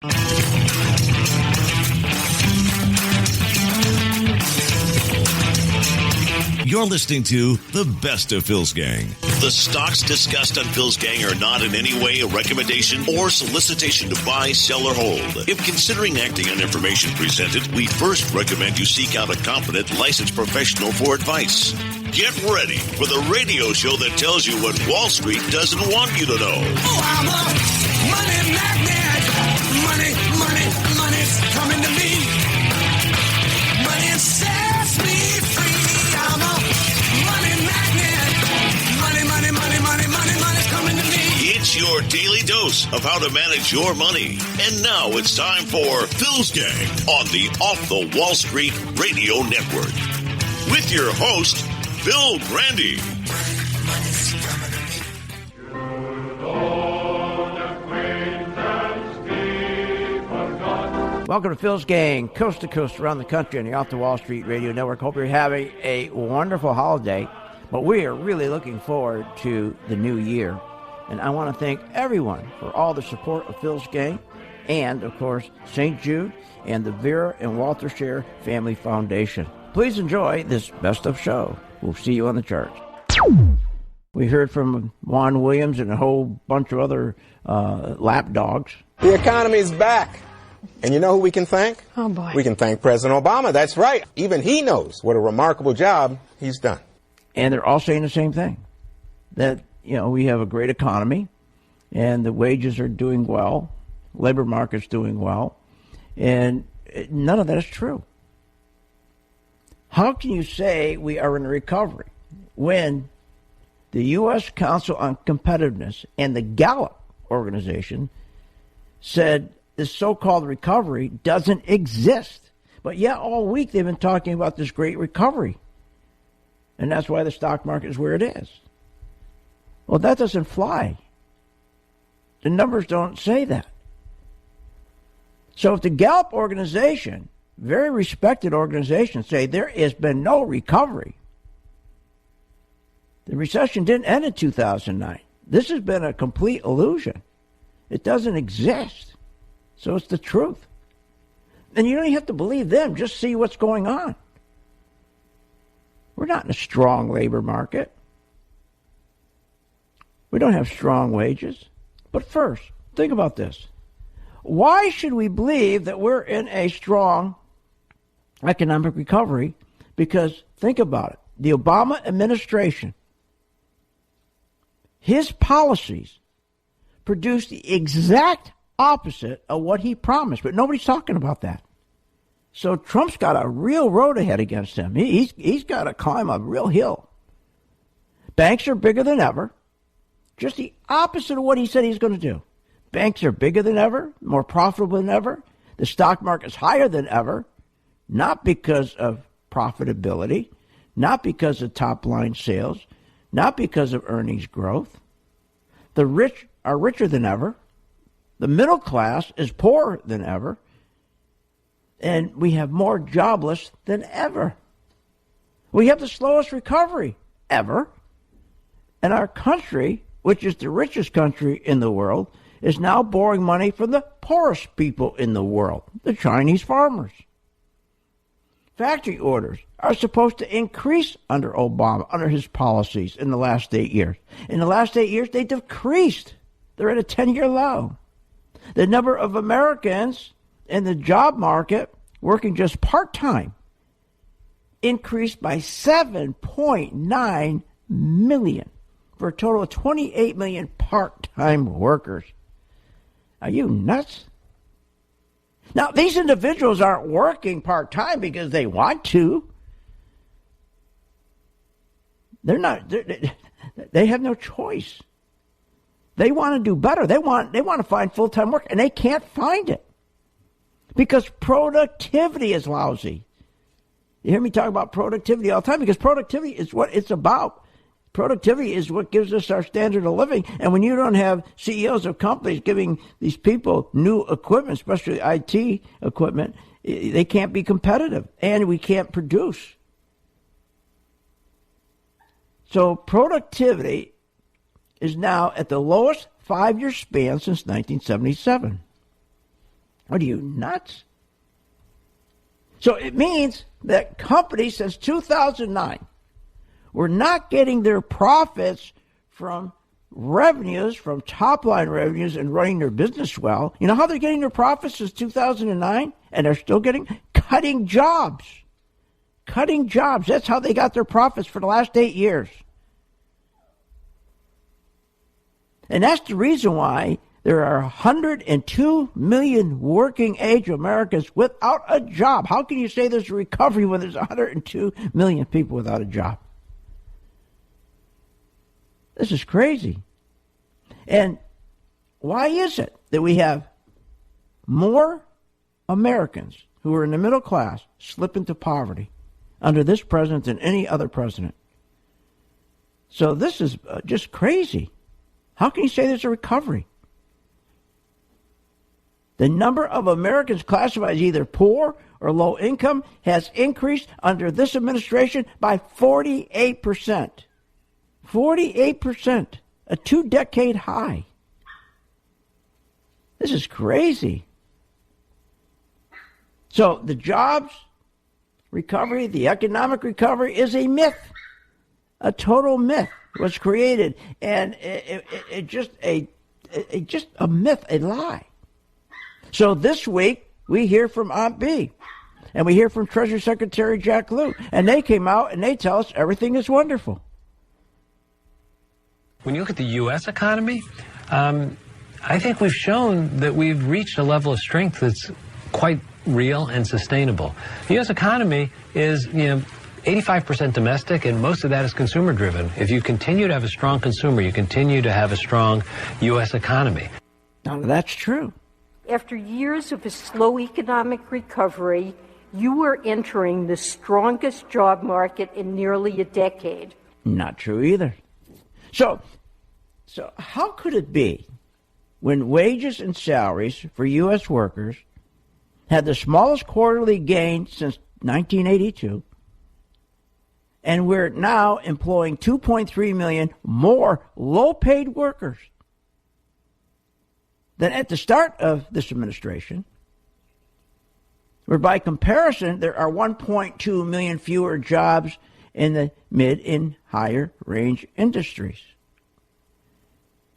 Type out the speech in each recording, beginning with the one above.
You're listening to The Best of Phil's Gang. The stocks discussed on Phil's Gang are not in any way a recommendation or solicitation to buy, sell, or hold. If considering acting on information presented, we first recommend you seek out a competent, licensed professional for advice. Get ready for the radio show that tells you what Wall Street doesn't want you to know. Oh, I'm a money magnet. Money's coming to me. Money sets me free. I'm a money magnet. Money's coming to me. It's your daily dose of how to manage your money. And now it's time for Phil's Gang on the Off the Wall Street Radio Network. With your host, Phil Grandy. Welcome to Phil's Gang, coast to coast around the country on the Off the Wall Street Radio Network. Hope you're having a wonderful holiday, but we are really looking forward to the new year. And I want to thank everyone for all the support of Phil's Gang and, of course, St. Jude and the Vera and Walter Share Family Foundation. Please enjoy this best of show. We'll see you on the charts. We heard from Juan Williams and a whole bunch of other lapdogs. The economy's back. And you know who we can thank? Oh, boy. We can thank President Obama. That's right. Even he knows what a remarkable job he's done. And they're all saying the same thing, that, we have a great economy and the wages are doing well, labor market's doing well, and none of that is true. How can you say we are in a recovery when the U.S. Council on Competitiveness and the Gallup organization said this so-called recovery doesn't exist? But yet all week they've been talking about this great recovery. And that's why the stock market is where it is. Well, that doesn't fly. The numbers don't say that. So if the Gallup organization, very respected organization, say there has been no recovery, the recession didn't end in 2009. This has been a complete illusion. It doesn't exist. So it's the truth. And you don't even have to believe them. Just see what's going on. We're not in a strong labor market. We don't have strong wages. But first, think about this. Why should we believe that we're in a strong economic recovery? Because think about it. The Obama administration, his policies produced the exact opposite of what he promised, but nobody's talking about that. So Trump's got a real road ahead against him. He's got to climb a real hill. Banks are bigger than ever. Just the opposite of what he said he's going to do. Banks are bigger than ever, more profitable than ever. The stock market's higher than ever, not because of profitability, not because of top-line sales, not because of earnings growth. The rich are richer than ever. The middle class is poorer than ever. And we have more jobless than ever. We have the slowest recovery ever. And our country, which is the richest country in the world, is now borrowing money from the poorest people in the world, the Chinese farmers. Factory orders are supposed to increase under Obama, under his policies in the last 8 years. In the last 8 years, they decreased. They're at a 10-year low. The number of Americans in the job market working just part-time increased by 7.9 million for a total of 28 million part-time workers. Are you nuts? Now, these individuals aren't working part-time because they want to. They have no choice. They want to do better. They want to find full-time work, and they can't find it because productivity is lousy. You hear me talk about productivity all the time because productivity is what it's about. Productivity is what gives us our standard of living. And when you don't have CEOs of companies giving these people new equipment, especially IT equipment, they can't be competitive, and we can't produce. So productivity is now at the lowest 5-year span since 1977. What are you, nuts? So it means that companies since 2009 were not getting their profits from revenues, from top-line revenues and running their business well. You know how they're getting their profits since 2009? And they're still cutting jobs. Cutting jobs. That's how they got their profits for the last 8 years. And that's the reason why there are 102 million working-age Americans without a job. How can you say there's a recovery when there's 102 million people without a job? This is crazy. And why is it that we have more Americans who are in the middle class slip into poverty under this president than any other president? So this is just crazy. How can you say there's a recovery? The number of Americans classified as either poor or low income has increased under this administration by 48%. 48%, a 2-decade high. This is crazy. So the jobs recovery, the economic recovery is a myth, a total myth was created, and it just a myth, a lie. So this week, we hear from Aunt Bee, and we hear from Treasury Secretary Jack Lew, and they came out and they tell us everything is wonderful. When you look at the U.S. economy, I think we've shown that we've reached a level of strength that's quite real and sustainable. The U.S. economy is, 85% domestic, and most of that is consumer-driven. If you continue to have a strong consumer, you continue to have a strong U.S. economy. Now, that's true. After years of a slow economic recovery, you are entering the strongest job market in nearly a decade. Not true either. So how could it be when wages and salaries for U.S. workers had the smallest quarterly gain since 1982, and we're now employing 2.3 million more low-paid workers than at the start of this administration, where by comparison there are 1.2 million fewer jobs in the mid and higher range industries.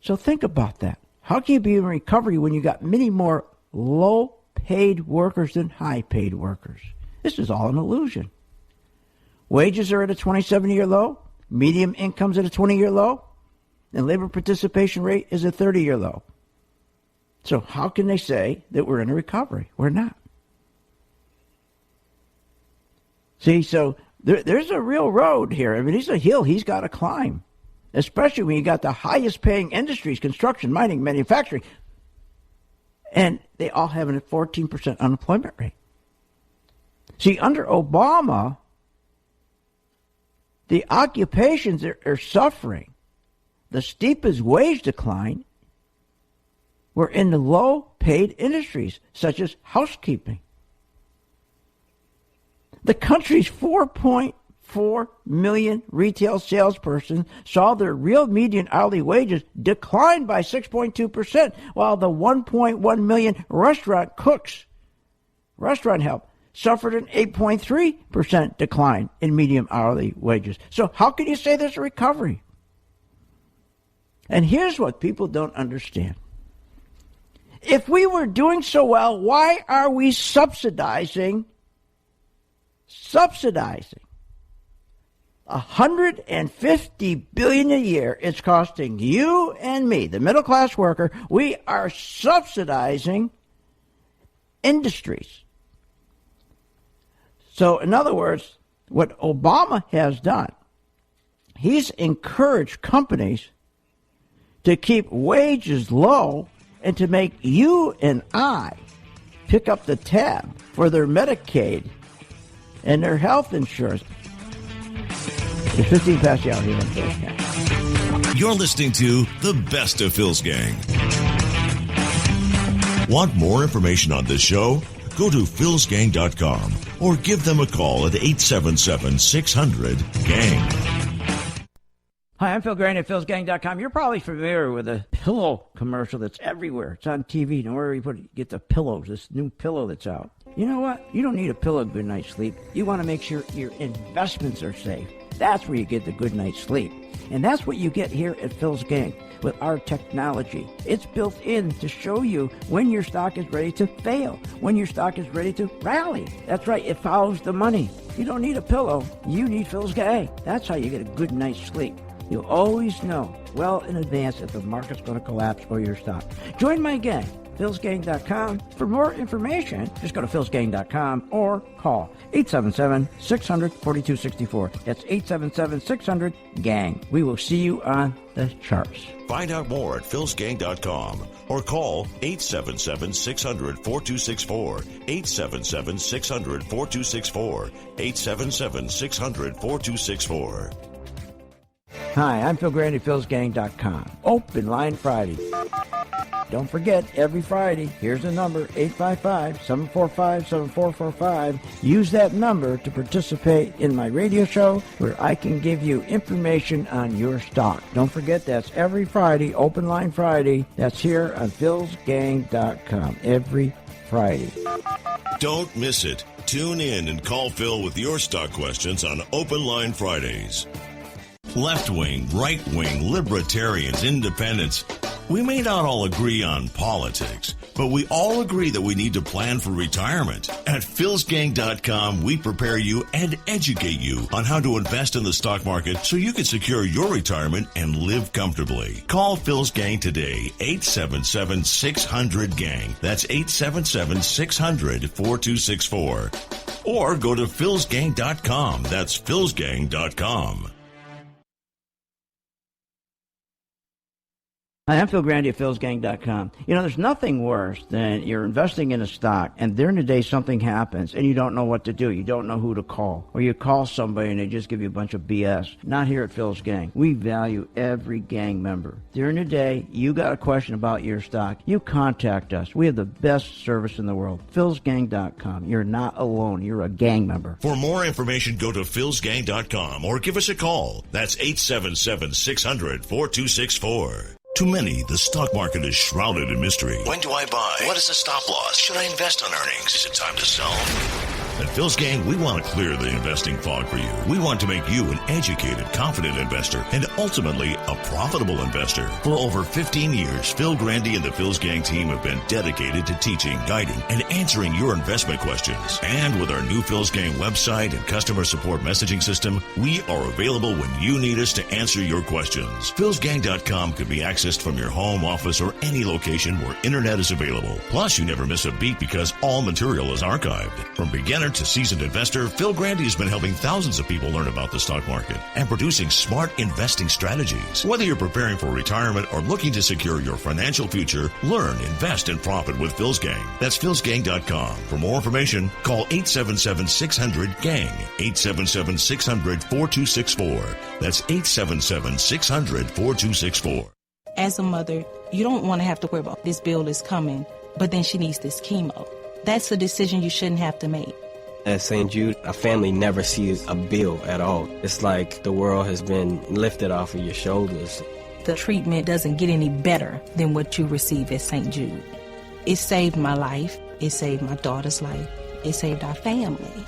So think about that. How can you be in recovery when you got many more low-paid workers than high-paid workers? This is all an illusion. Wages are at a 27-year low, median income's at a 20-year low, and labor participation rate is a 30-year low. So how can they say that we're in a recovery? We're not. See, so there's a real road here. I mean, it's a hill he's got to climb, especially when you got the highest paying industries, construction, mining, manufacturing, and they all have a 14% unemployment rate. See, under Obama, the occupations are suffering the steepest wage decline were in the low-paid industries, such as housekeeping. The country's 4.4 million retail salespersons saw their real median hourly wages decline by 6.2%, while the 1.1 million restaurant cooks, restaurant help, suffered an 8.3% decline in median hourly wages. So how can you say there's a recovery? And here's what people don't understand. If we were doing so well, why are we subsidizing $150 billion a year? It's costing you and me, the middle class worker. We are subsidizing industries. So in other words, what Obama has done, he's encouraged companies to keep wages low and to make you and I pick up the tab for their Medicaid and their health insurance. It's 15 past the hour here on Phil's Gang. You're listening to the best of Phil's Gang. Want more information on this show? Go to philsgang.com or give them a call at 877-600-GANG. Hi, I'm Phil Grandy at philsgang.com. You're probably familiar with a pillow commercial that's everywhere. It's on TV. Don't worry, get the pillows, this new pillow that's out. You know what? You don't need a pillow good night's sleep. You want to make sure your investments are safe. That's where you get the good night's sleep. And that's what you get here at Phil's Gang with our technology. It's built in to show you when your stock is ready to fail, when your stock is ready to rally. That's right, it follows the money. You don't need a pillow, you need Phil's Gang. That's how you get a good night's sleep. You'll always know well in advance if the market's going to collapse or your stock. Join my gang, philsgang.com. For more information, just go to philsgang.com or call 877-600-4264. That's 877-600-GANG. We will see you on the charts. Find out more at philsgang.com or call 877-600-4264, 877-600-4264, 877-600-4264. Hi, I'm Phil Grandy, philsgang.com. Open Line Friday. Don't forget, every Friday, here's the number, 855-745-7445. Use that number to participate in my radio show where I can give you information on your stock. Don't forget, that's every Friday, Open Line Friday. That's here on philsgang.com, every Friday. Don't miss it. Tune in and call Phil with your stock questions on Open Line Fridays. Left-wing, right-wing, libertarians, independents. We may not all agree on politics, but we all agree that we need to plan for retirement. At philsgang.com, we prepare you and educate you on how to invest in the stock market so you can secure your retirement and live comfortably. Call Phil's Gang today, 877-600-GANG. That's 877-600-4264. Or go to philsgang.com. That's philsgang.com. Hi, I'm Phil Grandy at philsgang.com. You know, there's nothing worse than you're investing in a stock and during the day something happens and you don't know what to do. You don't know who to call. Or you call somebody and they just give you a bunch of BS. Not here at Phil's Gang. We value every gang member. During the day, you got a question about your stock, you contact us. We have the best service in the world. philsgang.com. You're not alone. You're a gang member. For more information, go to philsgang.com or give us a call. That's 877-600-4264. To many, the stock market is shrouded in mystery. When do I buy? What is the stop loss? Should I invest on earnings? Is it time to sell? At Phil's Gang, we want to clear the investing fog for you. We want to make you an educated, confident investor and ultimately a profitable investor. For over 15 years, Phil Grandy and the Phil's Gang team have been dedicated to teaching, guiding, and answering your investment questions. And with our new Phil's Gang website and customer support messaging system, we are available when you need us to answer your questions. philsgang.com can be accessed from your home, office, or any location where internet is available. Plus, you never miss a beat because all material is archived. From beginner to seasoned investor, Phil Grandy has been helping thousands of people learn about the stock market and producing smart investing strategies. Whether you're preparing for retirement or looking to secure your financial future, learn, invest, and profit with Phil's Gang. That's philsgang.com. For more information, call 877-600-GANG, 877-600-4264. That's 877-600-4264. As a mother, you don't want to have to worry about this bill is coming, but then she needs this chemo. That's a decision you shouldn't have to make. At St. Jude, a family never sees a bill at all. It's like the world has been lifted off of your shoulders. The treatment doesn't get any better than what you receive at St. Jude. It saved my life. It saved my daughter's life. It saved our family.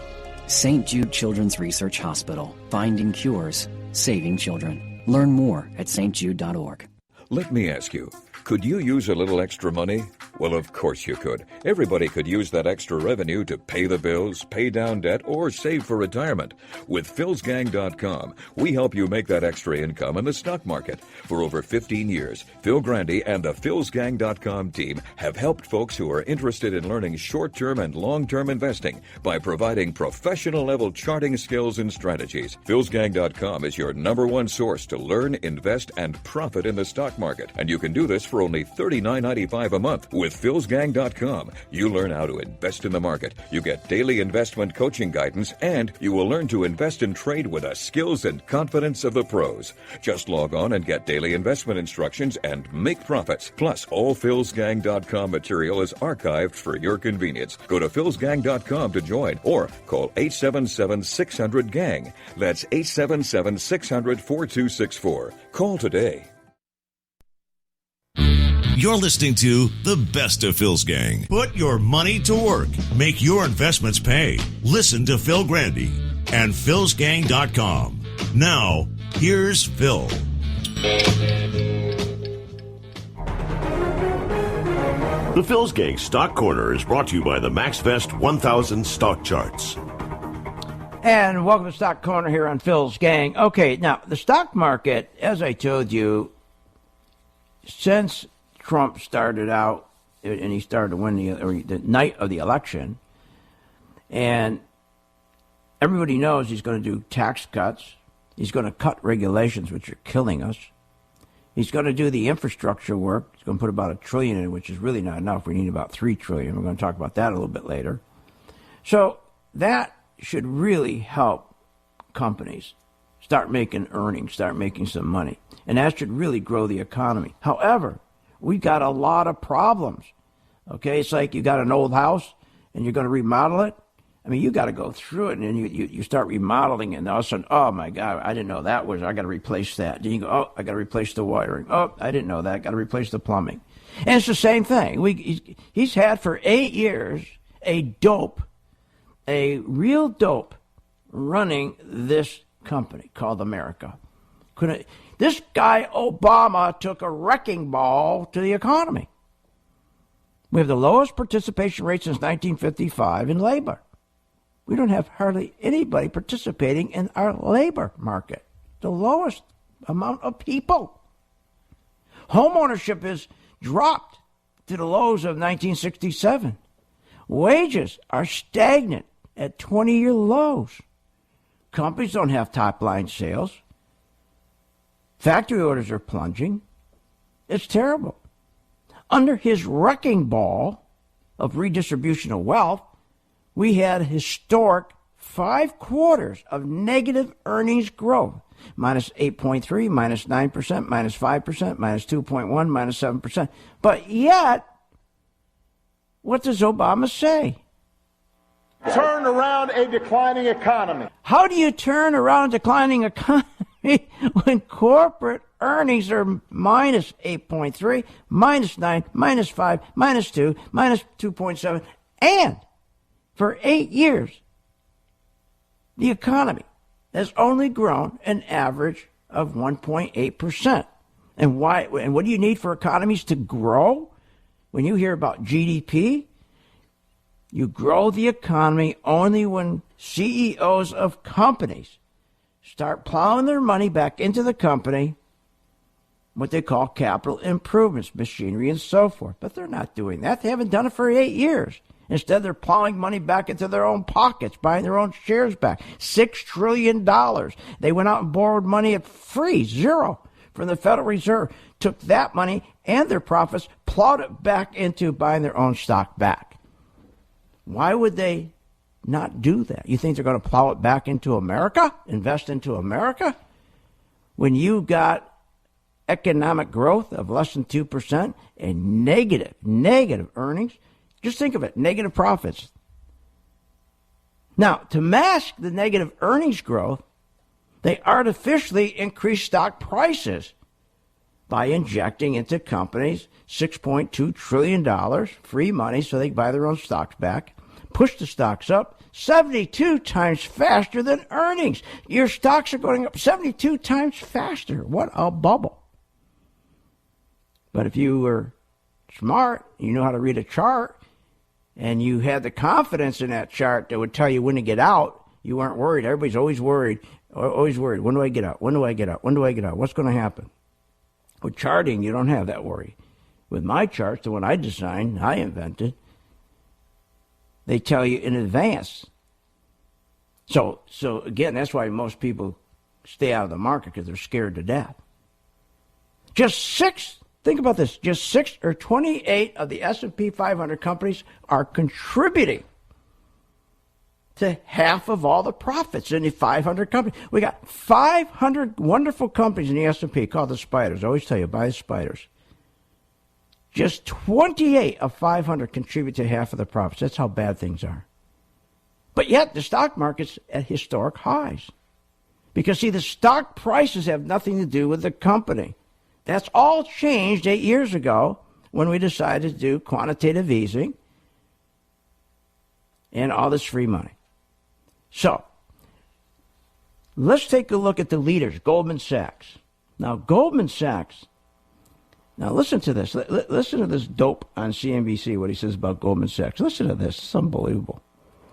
St. Jude Children's Research Hospital. Finding cures. Saving children. Learn more at stjude.org. Let me ask you, could you use a little extra money? Well, of course you could. Everybody could use that extra revenue to pay the bills, pay down debt, or save for retirement. With philsgang.com, we help you make that extra income in the stock market. For over 15 years, Phil Grandy and the philsgang.com team have helped folks who are interested in learning short-term and long-term investing by providing professional-level charting skills and strategies. philsgang.com is your #1 source to learn, invest, and profit in the stock market. And you can do this for only $39.95 a month. With With philsgang.com, you learn how to invest in the market. You get daily investment coaching guidance, and you will learn to invest and trade with the skills and confidence of the pros. Just log on and get daily investment instructions and make profits. Plus, all philsgang.com material is archived for your convenience. Go to philsgang.com to join or call 877-600-GANG. That's 877-600-4264. Call today. You're listening to the best of Phil's Gang. Put your money to work. Make your investments pay. Listen to Phil Grandy and philsgang.com. Now, here's Phil. The Phil's Gang Stock Corner is brought to you by the MaxVest 1000 Stock Charts. And welcome to Stock Corner here on Phil's Gang. Okay, now, the stock market, as I told you, since Trump started out, and he started to win the night of the election, and everybody knows he's going to do tax cuts. He's going to cut regulations, which are killing us. He's going to do the infrastructure work. He's going to put about $1 trillion in, which is really not enough. We need about $3 trillion. We're going to talk about that a little bit later. So that should really help companies start making earnings, start making some money. And that should really grow the economy. However, we've got a lot of problems. Okay, it's like you got an old house and you're going to remodel it. I mean, you got to go through it, and then you start remodeling, and all of a sudden, oh my God, I didn't know that was, I got to replace that. Then you go, oh, I got to replace the wiring. Oh, I didn't know that, I got to replace the plumbing. And it's the same thing. He's had for 8 years a real dope, running this company called America. This guy, Obama, took a wrecking ball to the economy. We have the lowest participation rate since 1955 in labor. We don't have hardly anybody participating in our labor market. The lowest amount of people. Home ownership is dropped to the lows of 1967. Wages are stagnant at 20-year lows. Companies don't have top-line sales. Factory orders are plunging. It's terrible. Under his wrecking ball of redistribution of wealth, we had historic 5 quarters of negative earnings growth. Minus 8.3, minus 9%, minus 5%, minus 2.1, minus 7%. But yet, what does Obama say? Turn around a declining economy. How do you turn around a declining economy when corporate earnings are minus 8.3, minus 9, minus 5, minus 2, minus 2.7, and for 8 years, the economy has only grown an average of 1.8%. And why? And what do you need for economies to grow? When you hear about GDP, you grow the economy only when CEOs of companies start plowing their money back into the company, what they call capital improvements, machinery and so forth. But they're not doing that. They haven't done it for 8 years. Instead, they're plowing money back into their own pockets, buying their own shares back. $6 trillion. They went out and borrowed money at free, zero, from the Federal Reserve, took that money and their profits, plowed it back into buying their own stock back. Why would they not do that? You think they're going to plow it back into America, invest into America? When you got economic growth of less than 2% and negative earnings, just think of it, negative profits. Now, to mask the negative earnings growth, they artificially increase stock prices by injecting into companies $6.2 trillion free money so they can buy their own stocks back, push the stocks up 72 times faster than earnings. Your stocks are going up 72 times faster. What a bubble. But if you were smart, you know how to read a chart, and you had the confidence in that chart that would tell you when to get out, you weren't worried. Everybody's always worried. When do I get out? When do I get out? When do I get out? What's going to happen? With charting, you don't have that worry. With my charts, the one I designed, I invented, they tell you in advance. So again, that's why most people stay out of the market, because they're scared to death. Just 6 Think about this. Just 6 or 28 of the S&P 500 companies are contributing to half of all the profits in the 500 companies. We got 500 wonderful companies in the S&P called the spiders. I always tell you, buy the spiders. Just 28 of 500 contribute to half of the profits. That's how bad things are. But yet the stock market's at historic highs. Because, see, the stock prices have nothing to do with the company. That's all changed 8 years ago when we decided to do quantitative easing and all this free money. So, let's take a look at the leaders, Goldman Sachs. Now, Goldman Sachs, now listen to this. Listen to this dope on CNBC, what he says about Goldman Sachs. Listen to this. It's unbelievable.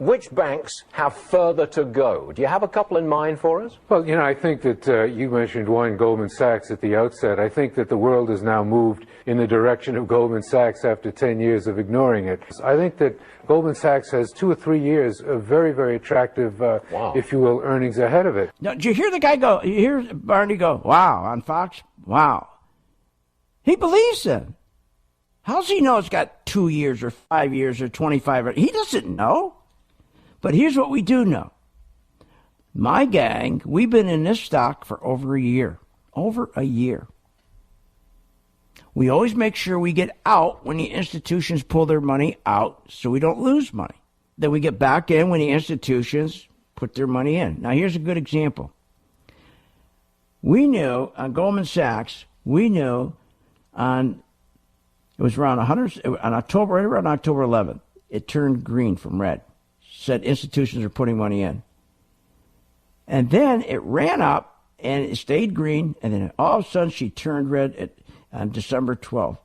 Which banks have further to go? Do you have a couple in mind for us? Well, you know, I think that you mentioned one, Goldman Sachs, at the outset. I think that the world has now moved in the direction of Goldman Sachs after 10 years of ignoring it. I think that Goldman Sachs has 2 or 3 years of very, very attractive, if you will, earnings ahead of it. Now, did you hear the guy go, you hear Barney go, wow, on Fox? Wow. He believes it. How's he know it's got 2 years or 5 years or 25? He doesn't know. But here's what we do know. My gang, we've been in this stock for over a year. Over a year. We always make sure we get out when the institutions pull their money out so we don't lose money. Then we get back in when the institutions put their money in. Now, here's a good example. We knew on Goldman Sachs, we knew on, it was around October 11th, it turned green from red. Said institutions are putting money in. And then it ran up and it stayed green, and then all of a sudden she turned red on December 12th.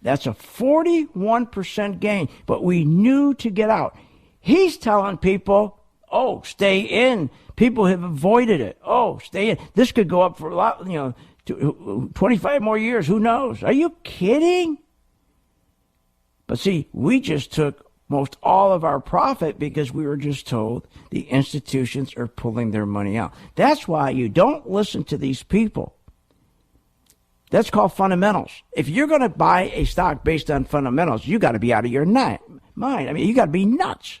That's a 41% gain, but we knew to get out. He's telling people, oh, stay in. People have avoided it. Oh, stay in. This could go up for a lot, 25 more years. Who knows? Are you kidding? But see, we just took most all of our profit because we were just told the institutions are pulling their money out. That's why you don't listen to these people. That's called fundamentals. If you're going to buy a stock based on fundamentals, you got to be out of your mind. I mean, you got to be nuts.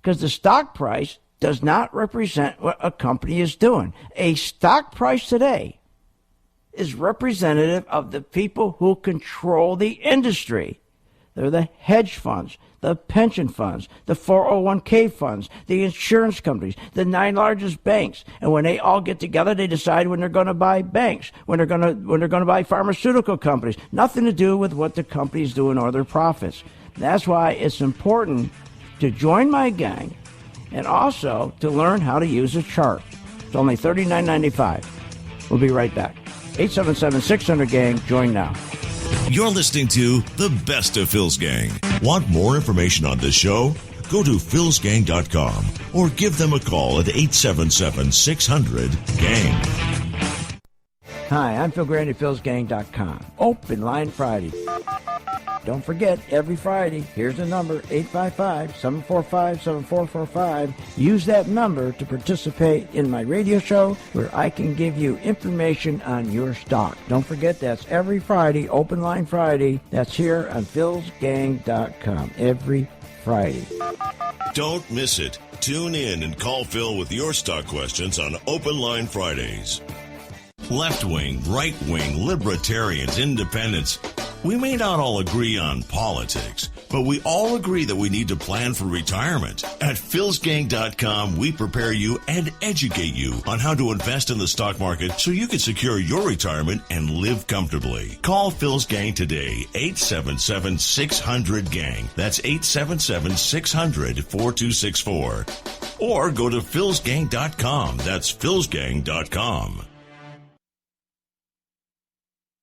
Because the stock price does not represent what a company is doing. A stock price today is representative of the people who control the industry. They're the hedge funds, the pension funds, the 401k funds, the insurance companies, the 9 largest banks. And when they all get together, they decide when they're going to buy banks, when they're going to buy pharmaceutical companies. Nothing to do with what the company's doing or their profits. That's why it's important to join my gang and also to learn how to use a chart. It's only $39.95. We'll be right back. 877-600-GANG. Join now. You're listening to The Best of Phil's Gang. Want more information on this show? Go to philsgang.com or give them a call at 877-600-GANG. Hi, I'm Phil Grandy, philsgang.com. Open Line Friday. Don't forget, every Friday, here's the number, 855-745-7445. Use that number to participate in my radio show where I can give you information on your stock. Don't forget, that's every Friday, Open Line Friday. That's here on philsgang.com, every Friday. Don't miss it. Tune in and call Phil with your stock questions on Open Line Fridays. Left-wing, right-wing, libertarians, independents. We may not all agree on politics, but we all agree that we need to plan for retirement. At philsgang.com, we prepare you and educate you on how to invest in the stock market so you can secure your retirement and live comfortably. Call Phil's Gang today, 877-600-GANG. That's 877-600-4264. Or go to philsgang.com. That's philsgang.com.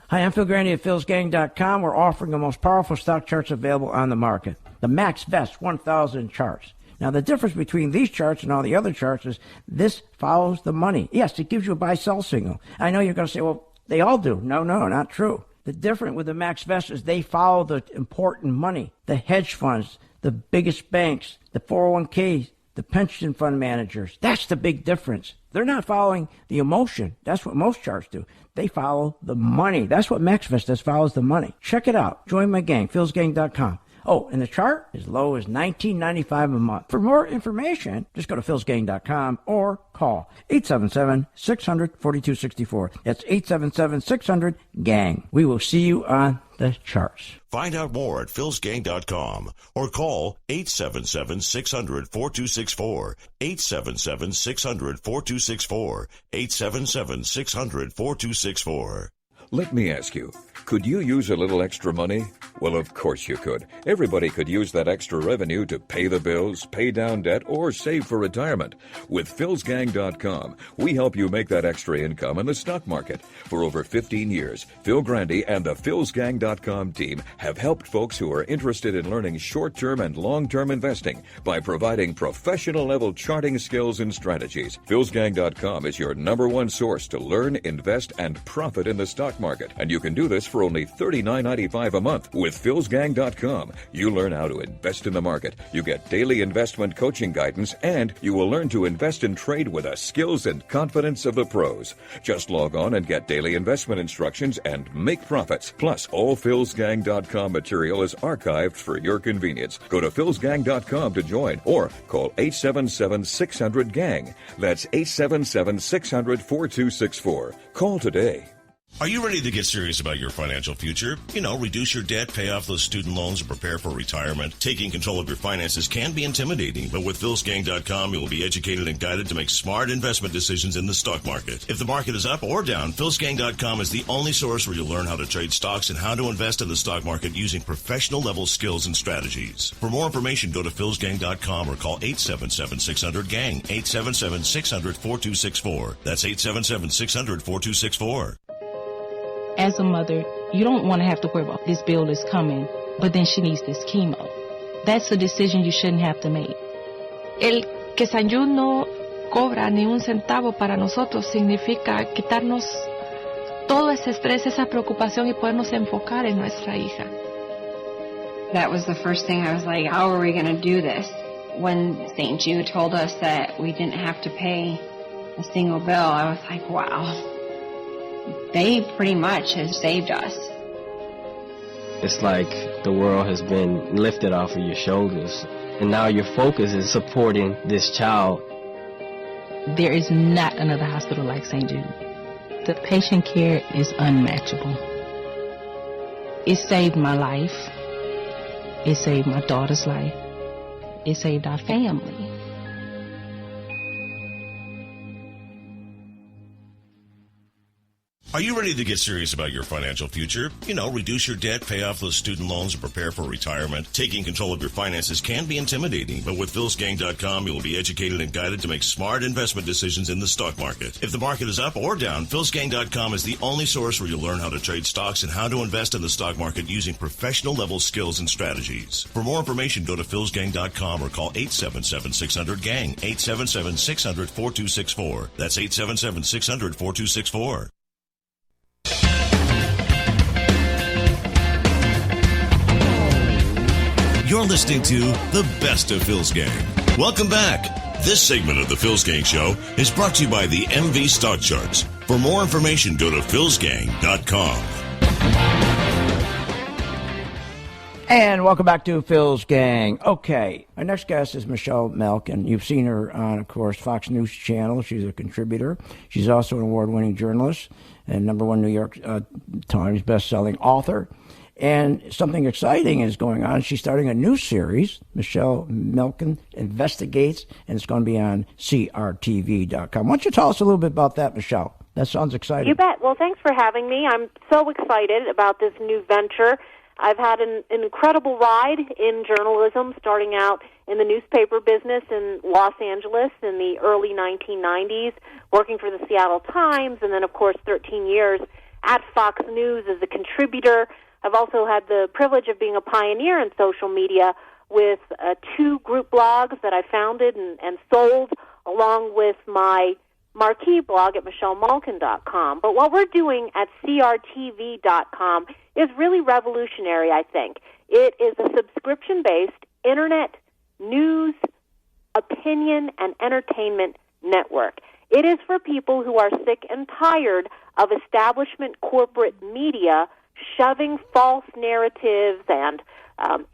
Hi, I'm Phil Grandy at philsgang.com. We're offering the most powerful stock charts available on the market, the MaxVest 1000 charts. Now, the difference between these charts and all the other charts is this follows the money. Yes, it gives you a buy-sell signal. I know you're going to say, well, they all do. No, not true. The difference with the MaxVest is they follow the important money, the hedge funds, the biggest banks, the 401k the pension fund managers. That's the big difference. They're not following the emotion. That's what most charts do. They follow the money. That's what MaxVest does, follows the money. Check it out. Join my gang, philsgang.com. Oh, and the chart as low as $19.95 a month. For more information, just go to philsgang.com or call 877-600-4264. That's 877-600-GANG. We will see you on the charts. Find out more at philsgang.com or call 877-600-4264, 877-600-4264, 877-600-4264. Let me ask you, could you use a little extra money? Well, of course you could. Everybody could use that extra revenue to pay the bills, pay down debt, or save for retirement. With philsgang.com, we help you make that extra income in the stock market. For over 15 years, Phil Grandy and the philsgang.com team have helped folks who are interested in learning short-term and long-term investing by providing professional-level charting skills and strategies. philsgang.com is your #1 source to learn, invest, and profit in the stock market, and you can do this for only $39.95 a month. With philsgang.com, you learn how to invest in the market, you get daily investment coaching guidance, and you will learn to invest and trade with the skills and confidence of the pros. Just log on and get daily investment instructions and make profits. Plus, all philsgang.com material is archived for your convenience. Go to philsgang.com to join or call 877-600-GANG. That's 877-600-4264. Call today. Are you ready to get serious about your financial future? Reduce your debt, pay off those student loans, and prepare for retirement. Taking control of your finances can be intimidating, but with philsgang.com, you will be educated and guided to make smart investment decisions in the stock market. If the market is up or down, philsgang.com is the only source where you'll learn how to trade stocks and how to invest in the stock market using professional-level skills and strategies. For more information, go to philsgang.com or call 877-600-GANG, 877-600-4264. That's 877-600-4264. As a mother, you don't want to have to worry about this bill is coming, but then she needs this chemo. That's a decision you shouldn't have to make. El que San Jude no cobra ni un centavo para nosotros significa quitarnos todo ese estrés, esa preocupación y podernos enfocar en nuestra hija. That was the first thing I was like, how are we going to do this? When St. Jude told us that we didn't have to pay a single bill, I was like, wow. They pretty much have saved us. It's like the world has been lifted off of your shoulders, and now your focus is supporting this child. There is not another hospital like St. Jude. The patient care is unmatchable. It saved my life. It saved my daughter's life. It saved our family. Are you ready to get serious about your financial future? Reduce your debt, pay off those student loans, and prepare for retirement. Taking control of your finances can be intimidating, but with philsgang.com, you will be educated and guided to make smart investment decisions in the stock market. If the market is up or down, philsgang.com is the only source where you'll learn how to trade stocks and how to invest in the stock market using professional-level skills and strategies. For more information, go to philsgang.com or call 877-600-GANG, 877-600-4264. That's 877-600-4264. You're listening to The Best of Phil's Gang. Welcome back. This segment of The Phil's Gang Show is brought to you by the MV Stock Charts. For more information, go to philsgang.com. And welcome back to Phil's Gang. Okay, our next guest is Michelle Malkin. You've seen her on, of course, Fox News Channel. She's a contributor. She's also an award-winning journalist and #1 New York Times best-selling author. And something exciting is going on. She's starting a new series, Michelle Malkin Investigates, and it's going to be on CRTV.com. Why don't you tell us a little bit about that, Michelle? That sounds exciting. You bet. Well, thanks for having me. I'm so excited about this new venture. I've had an incredible ride in journalism, starting out in the newspaper business in Los Angeles in the early 1990s, working for the Seattle Times, and then, of course, 13 years at Fox News as a contributor. I've also had the privilege of being a pioneer in social media with 2 group blogs that I founded and sold, along with my marquee blog at michellemalkin.com. But what we're doing at CRTV.com is really revolutionary, I think. It is a subscription-based internet news opinion and entertainment network. It is for people who are sick and tired of establishment corporate media shoving false narratives and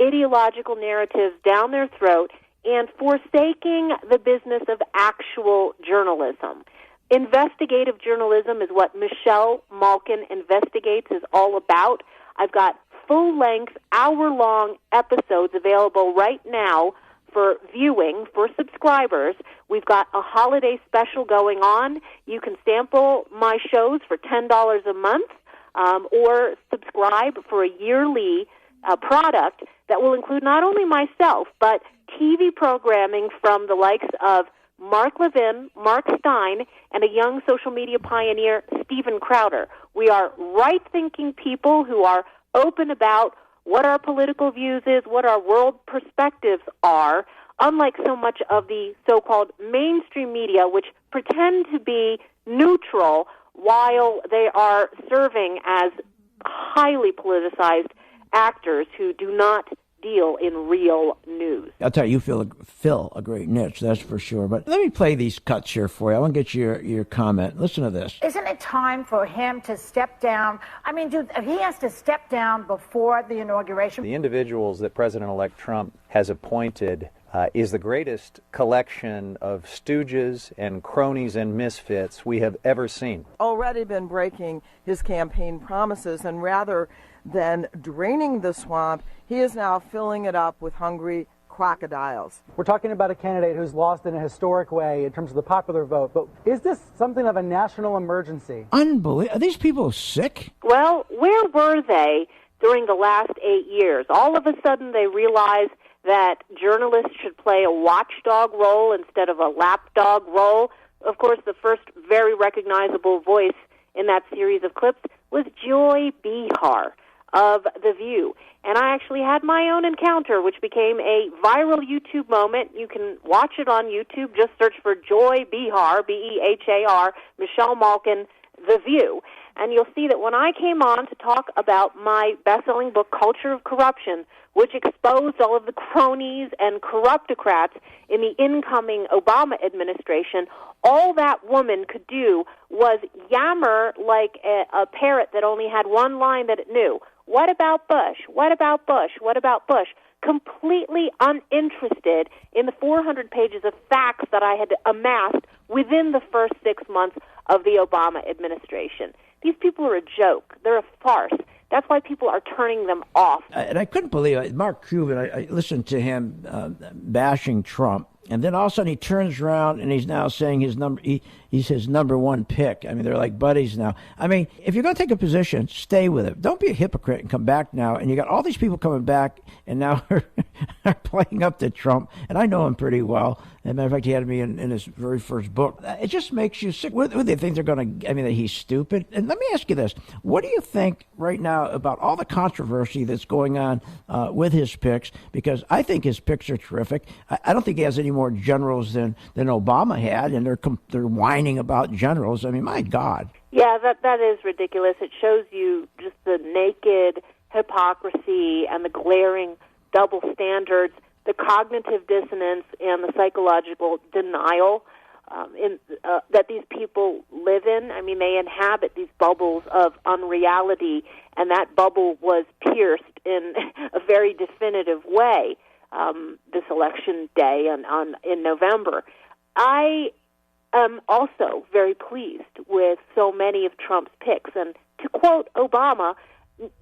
ideological narratives down their throat and forsaking the business of actual journalism. Investigative journalism is what Michelle Malkin Investigates is all about. I've got full-length, hour-long episodes available right now for viewing for subscribers. We've got a holiday special going on. You can sample my shows for $10 a month or subscribe for a yearly product that will include not only myself, but TV programming from the likes of Mark Levin, Mark Stein, and a young social media pioneer, Steven Crowder. We are right-thinking people who are open about what our political views is, what our world perspectives are, unlike so much of the so-called mainstream media, which pretend to be neutral while they are serving as highly politicized actors who do not deal in real news. I'll tell you, you fill a great niche, that's for sure. But let me play these cuts here for you. I want to get your comment. Listen to this. Isn't it time for him to step down? I mean, he has to step down before the inauguration. The individuals that President-elect Trump has appointed is the greatest collection of stooges and cronies and misfits we have ever seen. Already been breaking his campaign promises, and rather than draining the swamp, he is now filling it up with hungry crocodiles. We're talking about a candidate who's lost in a historic way in terms of the popular vote, but is this something of a national emergency? Unbelievable. Are these people sick? Well, where were they during the last 8 years? All of a sudden they realized that journalists should play a watchdog role instead of a lapdog role. Of course, the first very recognizable voice in that series of clips was Joy Behar of The View. And I actually had my own encounter, which became a viral YouTube moment. You can watch it on YouTube. Just search for Joy Behar, B-E-H-A-R, Michelle Malkin, The View. And you'll see that when I came on to talk about my best-selling book, Culture of Corruption, which exposed all of the cronies and corruptocrats in the incoming Obama administration, all that woman could do was yammer like a parrot that only had one line that it knew. What about Bush? What about Bush? What about Bush? Completely uninterested in the 400 pages of facts that I had amassed within the first 6 months of the Obama administration. These people are a joke. They're a farce. That's why people are turning them off. And I couldn't believe it. Mark Cuban, I listened to him bashing Trump, and then all of a sudden he turns around and he's now saying he's his number one pick. I mean, they're like buddies now. I mean, if you're going to take a position, stay with it. Don't be a hypocrite and come back now. And you got all these people coming back and now are playing up to Trump. And I know him pretty well. As a matter of fact, he had me in his very first book. It just makes you sick. What do they think they're going to, I mean, that he's stupid? And let me ask you this. What do you think right now about all the controversy that's going on with his picks? Because I think his picks are terrific. I don't think he has any more generals than Obama had, and they're whining about generals. I mean, my God. Yeah, that is ridiculous. It shows you just the naked hypocrisy and the glaring double standards, the cognitive dissonance and the psychological denial that these people live in. I mean, they inhabit these bubbles of unreality, and that bubble was pierced in a very definitive way this election day in November. I am also very pleased with so many of Trump's picks. And to quote Obama,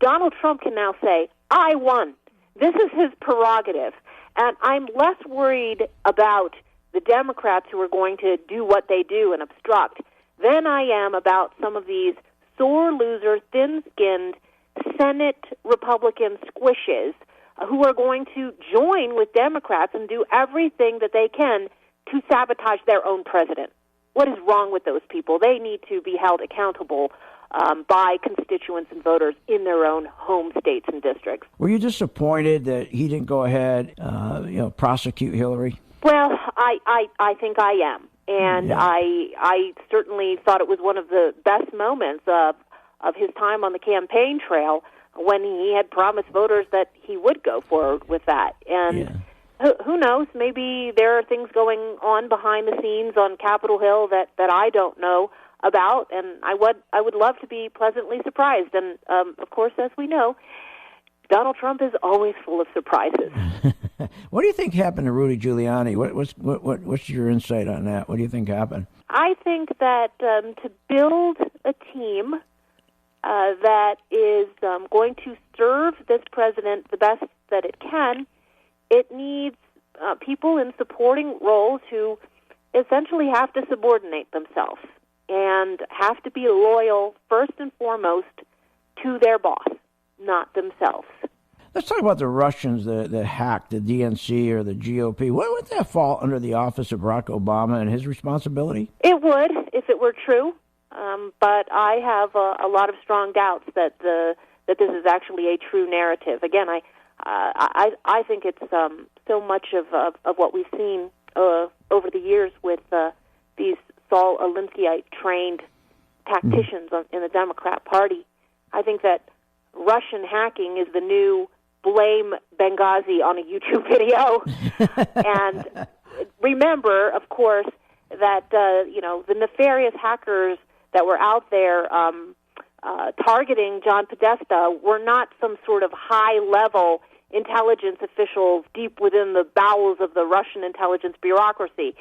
Donald Trump can now say, I won. This is his prerogative. And I'm less worried about the Democrats who are going to do what they do and obstruct than I am about some of these sore loser, thin-skinned Senate Republican squishes who are going to join with Democrats and do everything that they can to sabotage their own president. What is wrong with those people? They need to be held accountable by constituents and voters in their own home states and districts. Were you disappointed that he didn't go ahead, prosecute Hillary? Well, I think I am, and yeah. I certainly thought it was one of the best moments of his time on the campaign trail when he had promised voters that he would go forward with that. And Who knows? Maybe there are things going on behind the scenes on Capitol Hill that I don't know about, and I would love to be pleasantly surprised. And of course, as we know, Donald Trump is always full of surprises. What do you think happened to Rudy Giuliani? What's your insight on that? What do you think happened? I think that to build a team that is going to serve this president the best that it can, it needs people in supporting roles who essentially have to subordinate themselves and have to be loyal first and foremost to their boss, not themselves. Let's talk about the Russians that hacked the DNC or the GOP. Would that fall under the office of Barack Obama and his responsibility? It would, if it were true. But I have a lot of strong doubts that this is actually a true narrative. Again, I think it's so much of what we've seen over the years with these Saul Alinsky-trained tacticians in the Democrat Party. I think that Russian hacking is the new blame Benghazi on a YouTube video. And remember, of course, that the nefarious hackers that were out there targeting John Podesta were not some sort of high-level intelligence officials deep within the bowels of the Russian intelligence bureaucracy.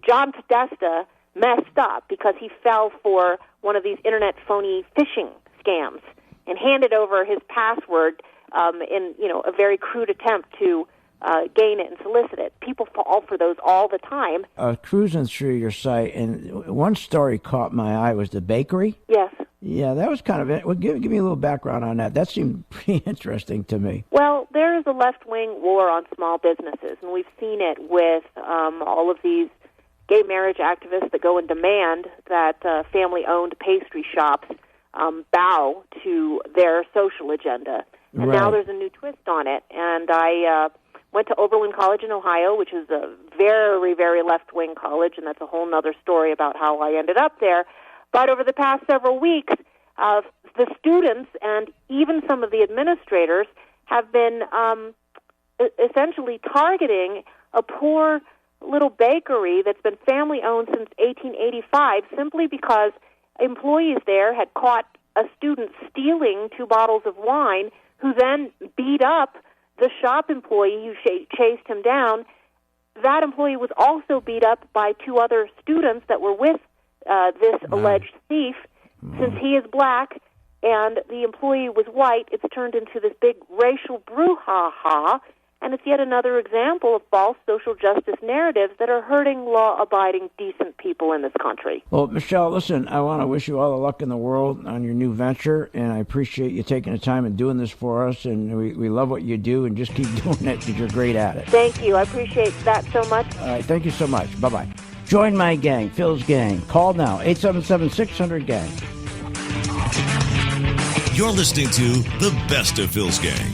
John Podesta messed up because he fell for one of these internet phony phishing scams and handed over his password in a very crude attempt to gain it and solicit it. People fall for those all the time. Cruising through your site, and one story caught my eye was the bakery. Yes. Yeah, that was kind of it. Well, give me a little background on that. That seemed pretty interesting to me. Well, there is a left-wing war on small businesses, and we've seen it with all of these gay marriage activists that go and demand that family-owned pastry shops bow to their social agenda. And now there's a new twist on it. And I went to Oberlin College in Ohio, which is a very, very left-wing college, and that's a whole other story about how I ended up there. But over the past several weeks, the students and even some of the administrators have been essentially targeting a poor little bakery that's been family-owned since 1885 simply because employees there had caught a student stealing 2 bottles of wine, who then beat up the shop employee who chased him down. That employee was also beat up by 2 other students that were with this alleged thief. Since he is black and the employee was white, it's turned into this big racial brouhaha, and it's yet another example of false social justice narratives that are hurting law-abiding, decent people in this country. Well, Michelle, listen, I want to wish you all the luck in the world on your new venture, and I appreciate you taking the time and doing this for us, and we love what you do, and just keep doing it because you're great at it. Thank you. I appreciate that so much. All right, thank you so much. Bye-bye. Join my gang, Phil's gang. Call now, 877-600-GANG. You're listening to the best of Phil's Gang.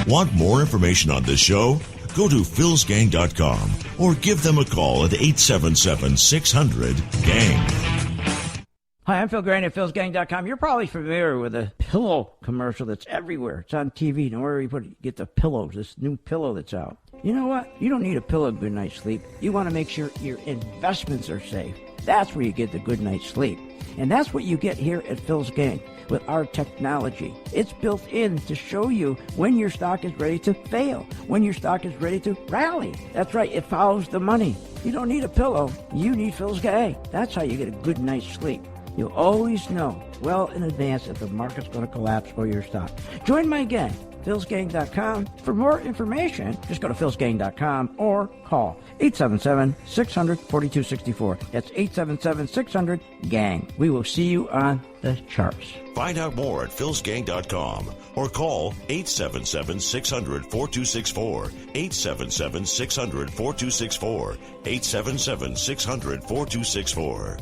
Want more information on this show? Go to philsgang.com or give them a call at 877-600-GANG. Hi, I'm Phil Graney at philsgang.com. You're probably familiar with a pillow commercial that's everywhere. It's on TV. Know where you get the pillows, this new pillow that's out. You know what? You don't need a pillow good night's sleep. You want to make sure your investments are safe. That's where you get the good night's sleep. And that's what you get here at Phil's Gang with our technology. It's built in to show you when your stock is ready to fail, when your stock is ready to rally. That's right, it follows the money. You don't need a pillow, you need Phil's Gang. That's how you get a good night's sleep. You'll always know well in advance if the market's going to collapse for your stock. Join my gang, philsgang.com. For more information, just go to philsgang.com or call 877-600-4264. That's 877-600-GANG. We will see you on the charts. Find out more at philsgang.com or call 877-600-4264, 877-600-4264, 877-600-4264.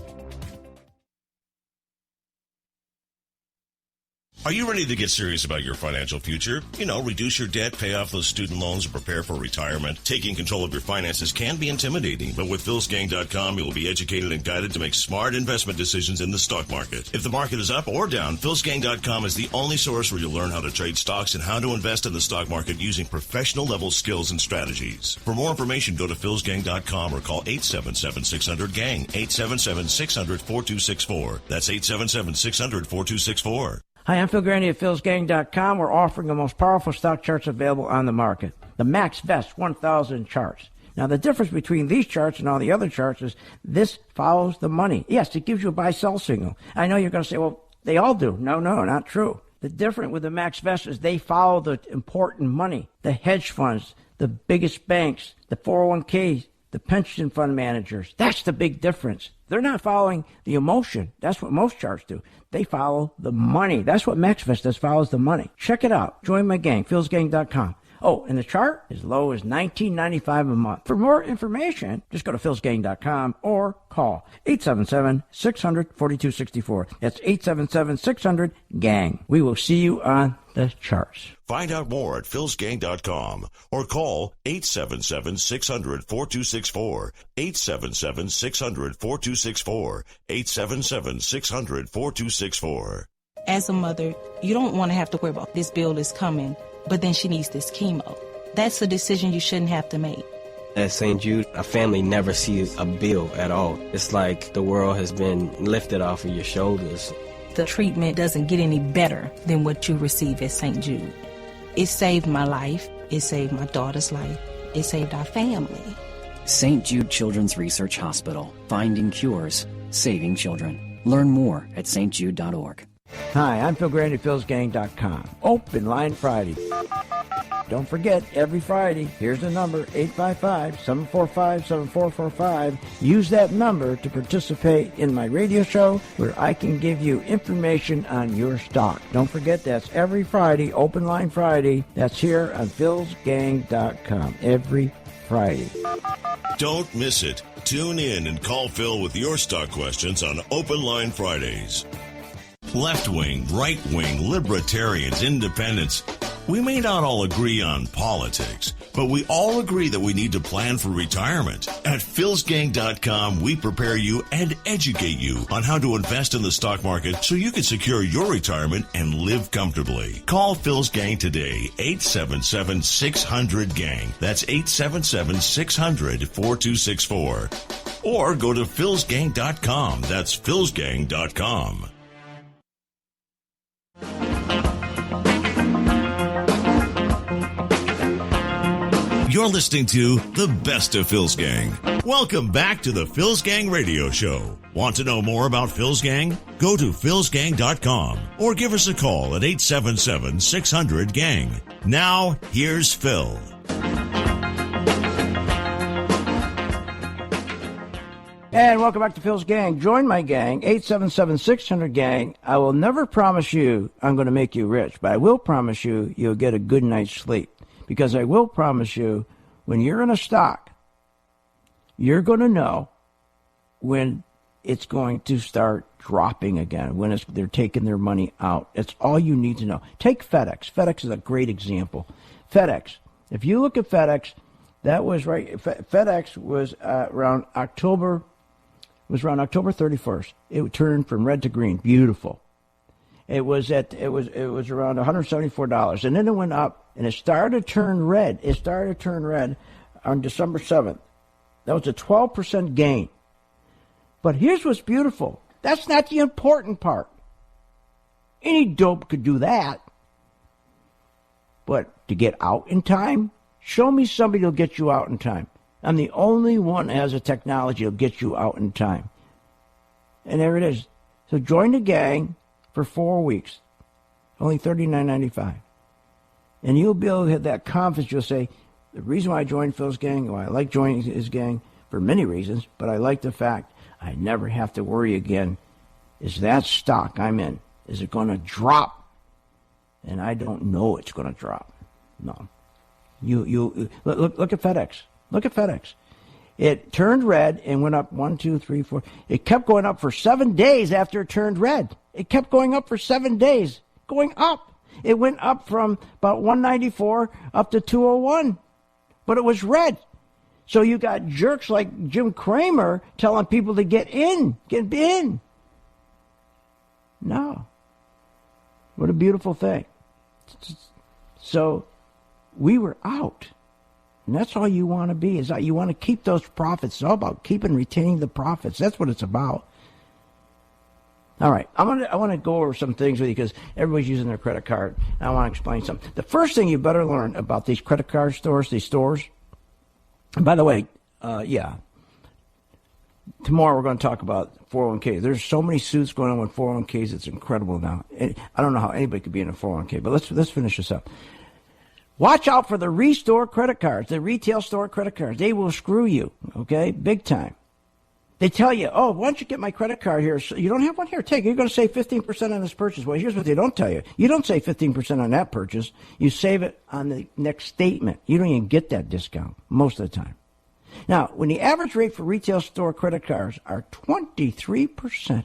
Are you ready to get serious about your financial future? Reduce your debt, pay off those student loans, and prepare for retirement. Taking control of your finances can be intimidating, but with philsgang.com, you will be educated and guided to make smart investment decisions in the stock market. If the market is up or down, philsgang.com is the only source where you'll learn how to trade stocks and how to invest in the stock market using professional-level skills and strategies. For more information, go to philsgang.com or call 877-600-GANG, 877-600-4264. That's 877-600-4264. Hi, I'm Phil Grandy at philsgang.com. We're offering the most powerful stock charts available on the market, the MaxVest 1000 charts. Now, the difference between these charts and all the other charts is this follows the money. Yes, it gives you a buy-sell signal. I know you're going to say, well, they all do. No, not true. The difference with the MaxVest is they follow the important money, the hedge funds, the biggest banks, the 401ks, the pension fund managers. That's the big difference. They're not following the emotion. That's what most charts do. They follow the money. That's what MaxVest does, follows the money. Check it out. Join my gang, philsgang.com. Oh, and the chart is low as $19.95 a month. For more information, just go to philsgang.com or call 877-600-4264. That's 877-600-GANG. We will see you on the charts. Find out more at philsgang.com or call 877-600-4264, 877-600-4264, 877-600-4264. As a mother, you don't want to have to worry about this bill is coming, but then she needs this chemo. That's a decision you shouldn't have to make. At St. Jude, a family never sees a bill at all. It's like the world has been lifted off of your shoulders. The treatment doesn't get any better than what you receive at St. Jude. It saved my life. It saved my daughter's life. It saved our family. St. Jude Children's Research Hospital. Finding cures. Saving children. Learn more at stjude.org. Hi, I'm Phil Grandy, philsgang.com. Open Line Friday. Don't forget, every Friday, here's the number, 855-745-7445. Use that number to participate in my radio show where I can give you information on your stock. Don't forget, that's every Friday, Open Line Friday. That's here on philsgang.com, every Friday. Don't miss it. Tune in and call Phil with your stock questions on Open Line Fridays. Left-wing, right-wing, libertarians, independents. We may not all agree on politics, but we all agree that we need to plan for retirement. At philsgang.com, we prepare you and educate you on how to invest in the stock market so you can secure your retirement and live comfortably. Call Phil's Gang today, 877-600-GANG. That's 877-600-4264. Or go to philsgang.com. That's philsgang.com. You're listening to The Best of Phil's Gang. Welcome back to the Phil's Gang Radio Show. Want to know more about Phil's Gang? Go to philsgang.com or give us a call at 877-600-GANG. Now, here's Phil. And welcome back to Phil's Gang. Join my gang, 877-600-GANG. I will never promise you I'm going to make you rich, but I will promise you you'll get a good night's sleep. Because I will promise you, when you're in a stock, you're going to know when it's going to start dropping again, when they're taking their money out. That's all you need to know. Take FedEx. FedEx is a great example. FedEx. If you look at FedEx, that was right. FedEx was around October 31st. It turned from red to green. Beautiful. It was around $174, and then it went up, and it started to turn red. It started to turn red on December 7th. That was a 12% gain. But here's what's beautiful. That's not the important part. Any dope could do that. But to get out in time, show me somebody who'll get you out in time. I'm the only one that has a technology that'll get you out in time. And there it is. So join the gang for 4 weeks, only $39.95. And you'll be able to have that confidence. You'll say, the reason why I joined Phil's Gang, why I like joining his gang, for many reasons, but I like the fact I never have to worry again. Is that stock I'm in, is it going to drop? And I don't know it's going to drop. No. You look at FedEx. Look at FedEx. It turned red and went up 1, 2, 3, 4. It kept going up for 7 days after it turned red. It kept going up for 7 days. going up. It went up from about 194 up to 201, but it was red. So you got jerks like Jim Cramer telling people to get in. No. What a beautiful thing. So we were out. And that's all you want to be, is that you want to keep those profits. It's all about keeping, retaining the profits. That's what it's about. All right, I want to go over some things with you because everybody's using their credit card. And I want to explain something. The first thing you better learn about these credit card stores, and by the way, tomorrow we're going to talk about 401ks. There's so many suits going on with 401ks. It's incredible now. I don't know how anybody could be in a 401k, but let's finish this up. Watch out for the restore credit cards, the retail store credit cards. They will screw you, okay, big time. They tell you, oh, why don't you get my credit card here? So you don't have one here? Take it. You're going to save 15% on this purchase. Well, here's what they don't tell you. You don't save 15% on that purchase. You save it on the next statement. You don't even get that discount most of the time. Now, when the average rate for retail store credit cards are 23%,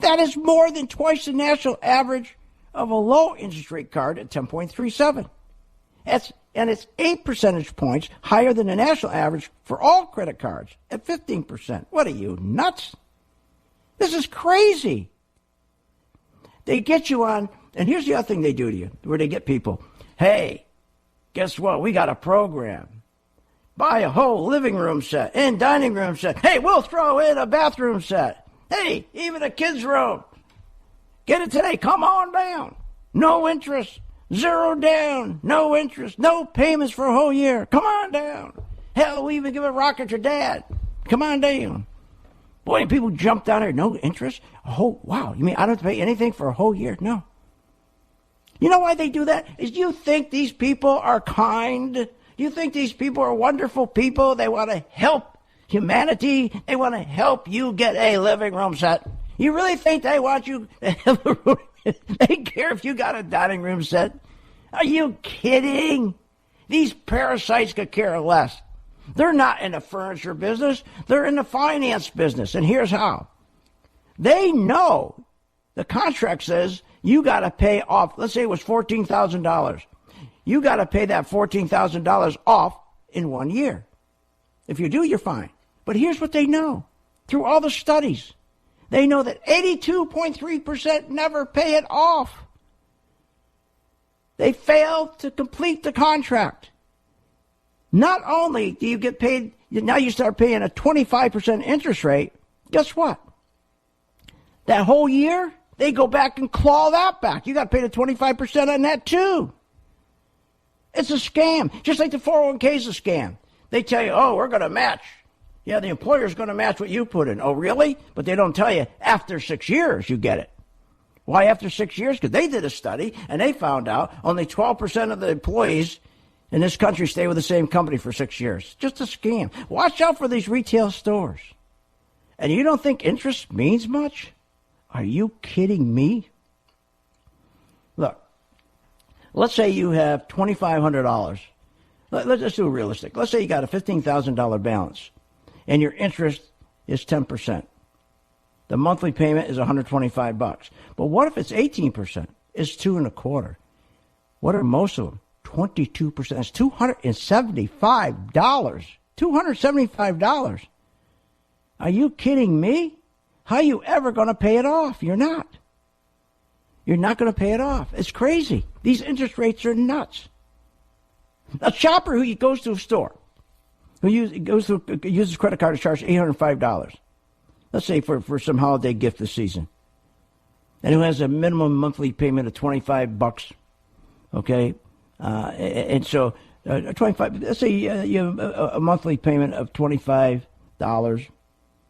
that is more than twice the national average of a low interest rate card at 10.37. And it's 8 percentage points higher than the national average for all credit cards at 15%. What are you, nuts? This is crazy. They get you on, and here's the other thing they do to you, where they get people. Hey, guess what? We got a program. Buy a whole living room set and dining room set. Hey, we'll throw in a bathroom set. Hey, even a kid's room. Get it today. Come on down. No interest. 0 down, no interest, no payments for a whole year. Come on down. Hell, we even give a rocket to your dad. Come on down. Boy, people jump down there. No interest? Oh, wow. You mean I don't have to pay anything for a whole year? No. You know why they do that? Is you think these people are kind? You think these people are wonderful people? They want to help humanity. They want to help you get a living room set. You really think they want you to have a room? They care if you got a dining room set. Are you kidding? These parasites could care less. They're not in the furniture business. They're in the finance business. And here's how. They know the contract says you got to pay off. Let's say it was $14,000. You got to pay that $14,000 off in 1 year. If you do, you're fine. But here's what they know through all the studies. They know that 82.3% never pay it off. They fail to complete the contract. Not only do you get paid, now you start paying a 25% interest rate. Guess what? That whole year, they go back and claw that back. You got to pay the 25% on that too. It's a scam. Just like the 401k is a scam. They tell you, oh, we're going to match. Yeah, the employer's going to match what you put in. Oh, really? But they don't tell you after 6 years you get it. Why after 6 years? Because they did a study and they found out only 12% of the employees in this country stay with the same company for 6 years. Just a scam. Watch out for these retail stores. And you don't think interest means much? Are you kidding me? Look, let's say you have $2,500. Let's do it realistic. Let's say you got a $15,000 balance. And your interest is 10%. The monthly payment is $125. But what if it's 18%? It's $225. What are most of them? 22%. It's $275. $275. Are you kidding me? How are you ever going to pay it off? You're not. You're not going to pay it off. It's crazy. These interest rates are nuts. A shopper who goes to a store, who uses credit card to charge $805, let's say for some holiday gift this season, and who has a minimum monthly payment of $25, okay, and so 25. Let's say you have a monthly payment of $25,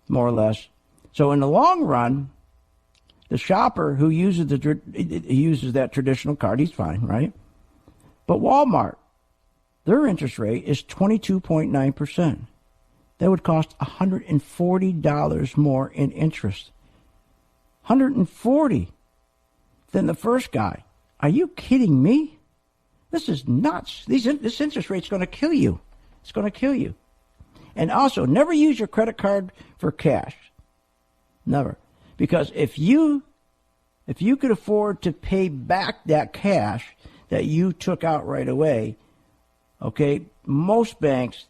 more or less. So in the long run, the shopper who uses that traditional card, he's fine, right? But Walmart, their interest rate is 22.9%. That would cost $140 more in interest. $140 than the first guy. Are you kidding me? This is nuts. This interest rate's going to kill you. It's going to kill you. And also, never use your credit card for cash. Never. Because if you if you could afford to pay back that cash that you took out right away, okay, most banks,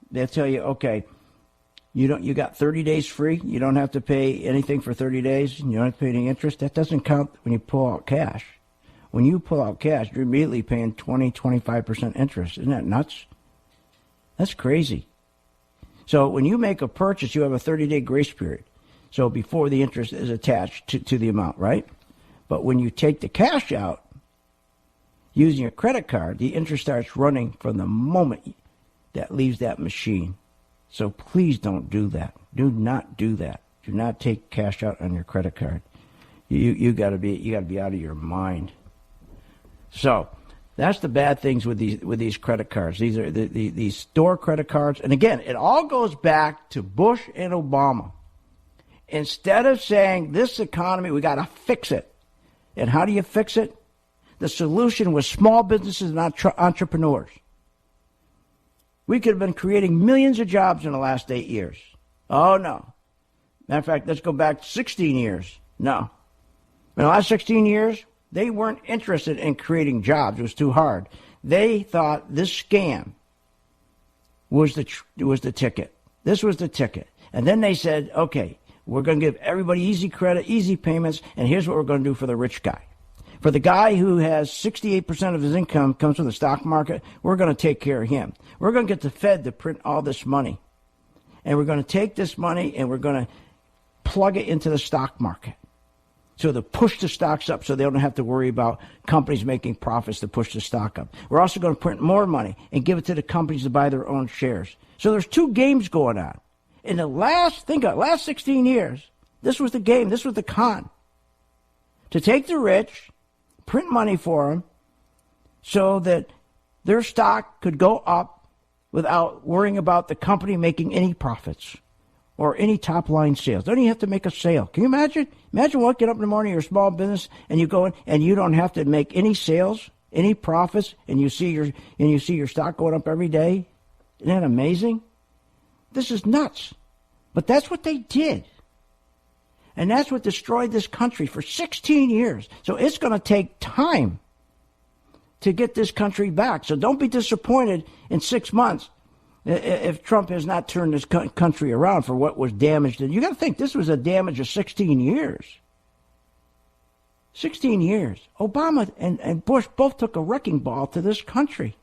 they'll tell you, okay, you got 30 days free. You don't have to pay anything for 30 days. You don't have to pay any interest. That doesn't count when you pull out cash. When you pull out cash, you're immediately paying 20-25% interest. Isn't that nuts? That's crazy. So when you make a purchase, you have a 30-day grace period. So before the interest is attached to the amount, right? But when you take the cash out using your credit card, the interest starts running from the moment that leaves that machine. So please don't do that. Do not do that. Do not take cash out on your credit card. You got to be out of your mind. So that's the bad things with these credit cards. These are these store credit cards. And again, it all goes back to Bush and Obama. Instead of saying this economy, we got to fix it. And how do you fix it? The solution was small businesses and entrepreneurs. We could have been creating millions of jobs in the last 8 years. Oh, no. Matter of fact, let's go back 16 years. No. In the last 16 years, they weren't interested in creating jobs. It was too hard. They thought this scam was the ticket. This was the ticket. And then they said, okay, we're going to give everybody easy credit, easy payments, and here's what we're going to do for the rich guy. For the guy who has 68% of his income comes from the stock market, we're going to take care of him. We're going to get the Fed to print all this money. And we're going to take this money and we're going to plug it into the stock market. So to push the stocks up so they don't have to worry about companies making profits to push the stock up. We're also going to print more money and give it to the companies to buy their own shares. So there's two games going on. In the last 16 years, this was the game, this was the con. To take the rich, print money for them so that their stock could go up without worrying about the company making any profits or any top-line sales. Don't even have to make a sale. Can you imagine? Imagine waking up in the morning, you're a small business, and you go in and you don't have to make any sales, any profits, and you see your stock going up every day. Isn't that amazing? This is nuts. But that's what they did. And that's what destroyed this country for 16 years. So it's going to take time to get this country back. So don't be disappointed in 6 months if Trump has not turned this country around for what was damaged. And you got to think, this was a damage of 16 years. 16 years. Obama and Bush both took a wrecking ball to this country.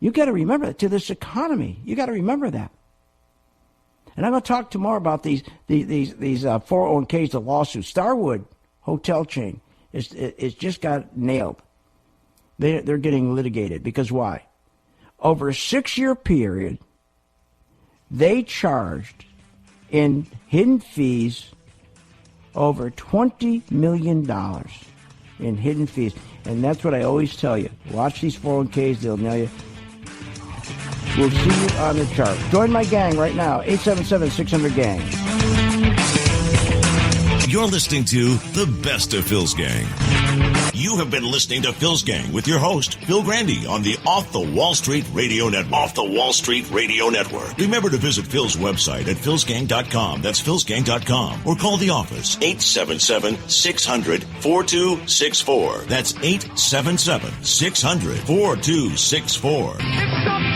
You got to remember that, to this economy. You got to remember that. And I'm going to talk more about these 401ks, the lawsuits. Starwood hotel chain is just got nailed. They're getting litigated because why? Over a 6-year period, they charged in hidden fees over $20 million in hidden fees. And that's what I always tell you. Watch these 401ks, they'll nail you. We'll see you on the chart. Join my gang right now, 877-600-GANG. You're listening to the best of Phil's Gang. You have been listening to Phil's Gang with your host, Phil Grandy, on the Off the Wall Street Radio Network. Off the Wall Street Radio Network. Remember to visit Phil's website at philsgang.com. That's philsgang.com. Or call the office, 877-600-4264. That's 877-600-4264.